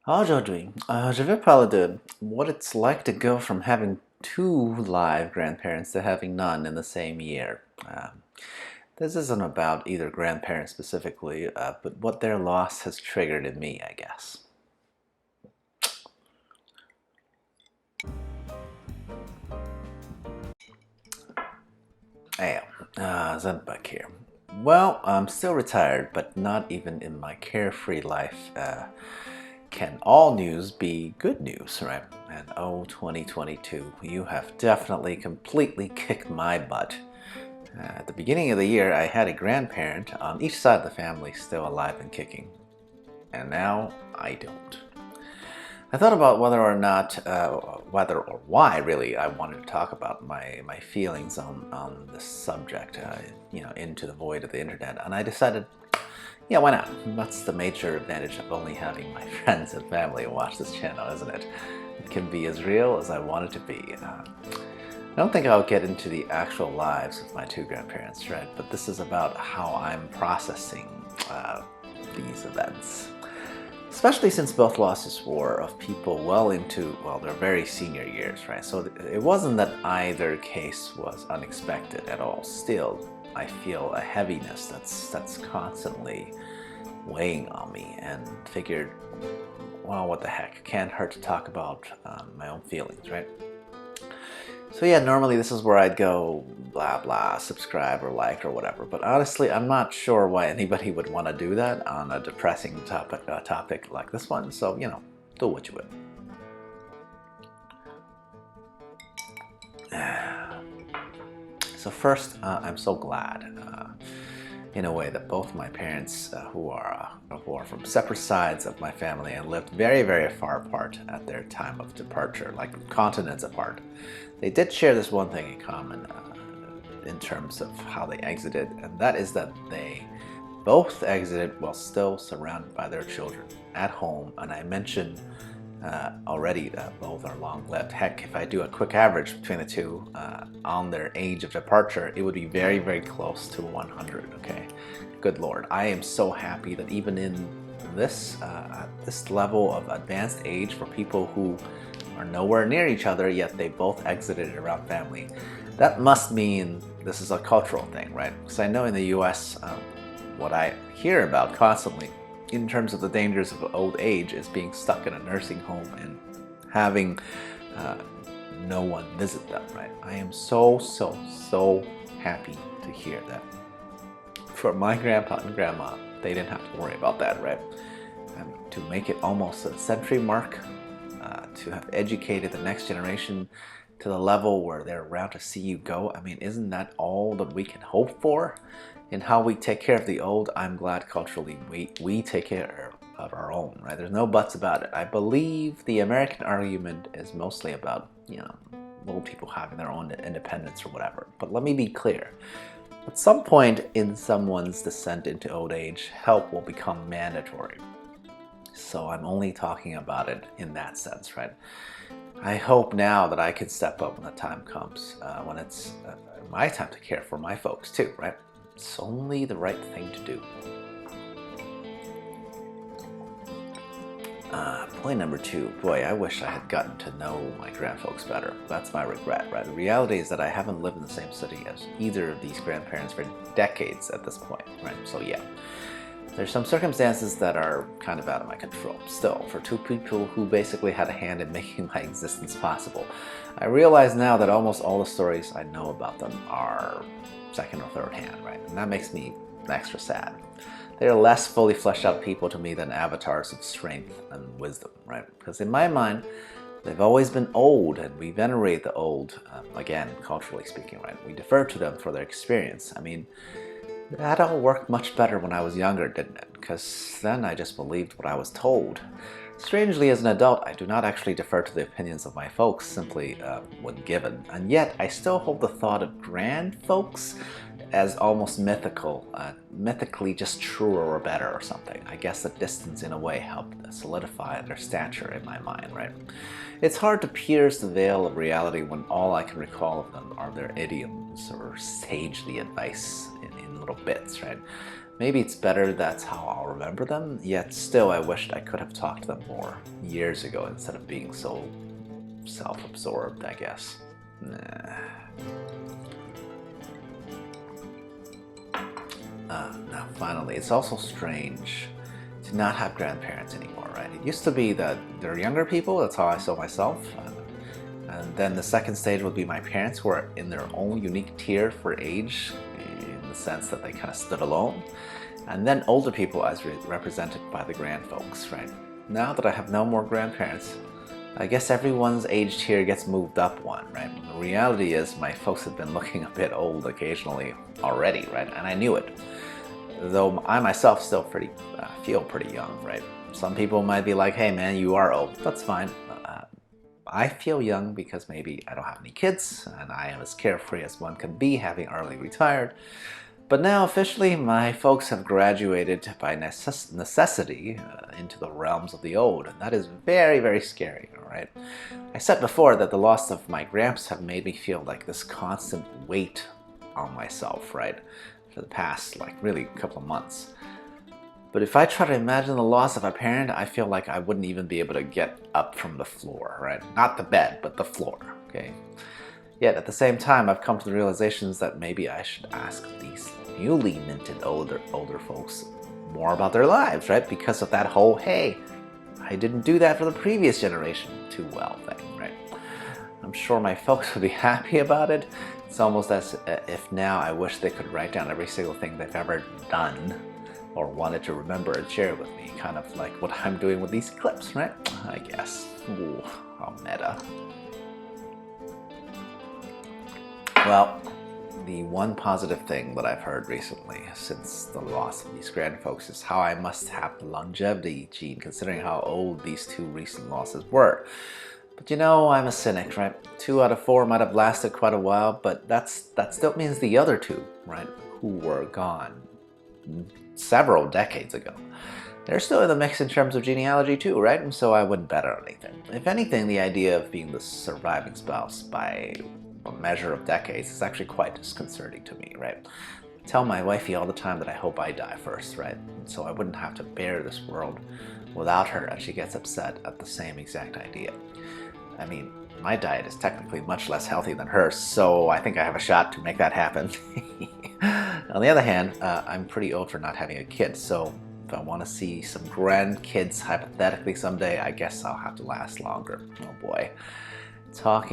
Aujourd'hui, je vais parler de what it's like to go from having two live grandparents to having none in the same year. This isn't about either grandparent specifically, but what their loss has triggered in me, I guess. Hey, XenPuck here. Well, I'm still retired, but not even in my carefree life can all news be good news, right? And oh, 2022, you have definitely completely kicked my butt. At the beginning of the year, I had a grandparent on each side of the family still alive and kicking. And now I don't. I thought about whether or not, whether or why really I wanted to talk about my feelings on this subject, into the void of the internet. And I decided, yeah, why not? That's the major advantage of only having my friends and family watch this channel, isn't it? It can be as real as I want it to be. I don't think I'll get into the actual lives of my two grandparents, right? But this is about how I'm processing these events. Especially since both losses were of people well into, well, their very senior years, right? So it wasn't that either case was unexpected at all. Still, I feel a heaviness that's constantly weighing on me, and figured, well, what the heck, can't hurt to talk about my own feelings, right? So yeah, normally this is where I'd go blah blah, subscribe or like or whatever, but honestly I'm not sure why anybody would want to do that on a depressing topic like this one, so do what you would. So first, I'm so glad, in a way, that both my parents, who are from separate sides of my family and lived very, very far apart at their time of departure, like continents apart, they did share this one thing in common in terms of how they exited, and that is that they both exited while still surrounded by their children at home. And I mentioned already that both are long-lived. Heck, if I do a quick average between the two on their age of departure, it would be very, very close to 100, okay? Good Lord, I am so happy that even in this level of advanced age for people who are nowhere near each other, yet they both exited around family. That must mean this is a cultural thing, right? Because I know in the US, what I hear about constantly in terms of the dangers of old age is being stuck in a nursing home and having no one visit them, right? I am so happy to hear that. For my grandpa and grandma, they didn't have to worry about that, right? And to make it almost a century mark, to have educated the next generation to the level where they're around to see you go, I mean, isn't that all that we can hope for? In how we take care of the old, I'm glad culturally we take care of our own, right? There's no buts about it. I believe the American argument is mostly about, old people having their own independence or whatever. But let me be clear. At some point in someone's descent into old age, help will become mandatory. So I'm only talking about it in that sense, right? I hope now that I can step up when the time comes, when it's my time to care for my folks too, right? It's only the right thing to do. Point number two. Boy, I wish I had gotten to know my grandfolks better. That's my regret, right? The reality is that I haven't lived in the same city as either of these grandparents for decades at this point, right? So yeah, there's some circumstances that are kind of out of my control. Still, for two people who basically had a hand in making my existence possible, I realize now that almost all the stories I know about them are second or third hand, right? And that makes me extra sad. They're less fully fleshed out people to me than avatars of strength and wisdom, right? Because in my mind, they've always been old, and we venerate the old, again, culturally speaking, right? We defer to them for their experience. I mean, that all worked much better when I was younger, didn't it? Because then I just believed what I was told. Strangely, as an adult, I do not actually defer to the opinions of my folks simply when given, and yet I still hold the thought of grand folks as almost mythical, mythically just truer or better or something. I guess the distance in a way helped solidify their stature in my mind, right? It's hard to pierce the veil of reality when all I can recall of them are their idioms or sagely advice in little bits, right? Maybe it's better that's how I'll remember them, yet still I wished I could have talked to them more years ago instead of being so self-absorbed, I guess. Nah. Now finally, it's also strange to not have grandparents anymore, right? It used to be that they're younger people, that's how I saw myself. And then the second stage would be my parents, who are in their own unique tier for age, in the sense that they kind of stood alone. And then older people as represented by the grandfolks, right? Now that I have no more grandparents, I guess everyone's age tier gets moved up one, right? The reality is my folks have been looking a bit old occasionally already, right? And I knew it. Though I myself still feel pretty young, right? Some people might be like, hey man, you are old. That's fine. I feel young because maybe I don't have any kids and I am as carefree as one can be, having early retired. But now officially my folks have graduated by necessity into the realms of the old, and that is very, very scary, alright? I said before that the loss of my gramps have made me feel like this constant weight on myself, right? For the past, really a couple of months. But if I try to imagine the loss of a parent, I feel like I wouldn't even be able to get up from the floor, right? Not the bed, but the floor, okay? Yet at the same time, I've come to the realizations that maybe I should ask these newly minted older folks more about their lives, right? Because of that whole, hey, I didn't do that for the previous generation too well thing, right? I'm sure my folks would be happy about it. It's almost as if now I wish they could write down every single thing they've ever done or wanted to remember and share with me, kind of like what I'm doing with these clips, right? I guess. Ooh, how meta. Well, the one positive thing that I've heard recently since the loss of these grandfolks is how I must have the longevity gene, considering how old these two recent losses were. But you know, I'm a cynic, right? 2 out of 4 might have lasted quite a while, but that still means the other 2, right, who were gone several decades ago, they're still in the mix in terms of genealogy too, right? And so I wouldn't bet on anything. If anything, the idea of being the surviving spouse by a measure of decades is actually quite disconcerting to me, right? I tell my wifey all the time that I hope I die first, right? And so I wouldn't have to bear this world without her, and she gets upset at the same exact idea. I mean, my diet is technically much less healthy than hers, so I think I have a shot to make that happen. On the other hand, I'm pretty old for not having a kid, so if I want to see some grandkids hypothetically someday, I guess I'll have to last longer. Oh boy. Talk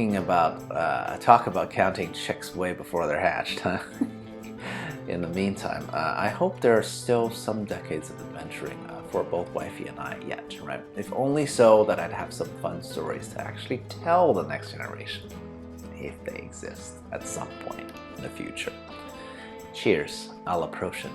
about counting chicks way before they're hatched, huh? In the meantime, I hope there are still some decades of adventuring for both wifey and I yet, right? If only so that I'd have some fun stories to actually tell the next generation, if they exist at some point in the future. Cheers, à la prochaine.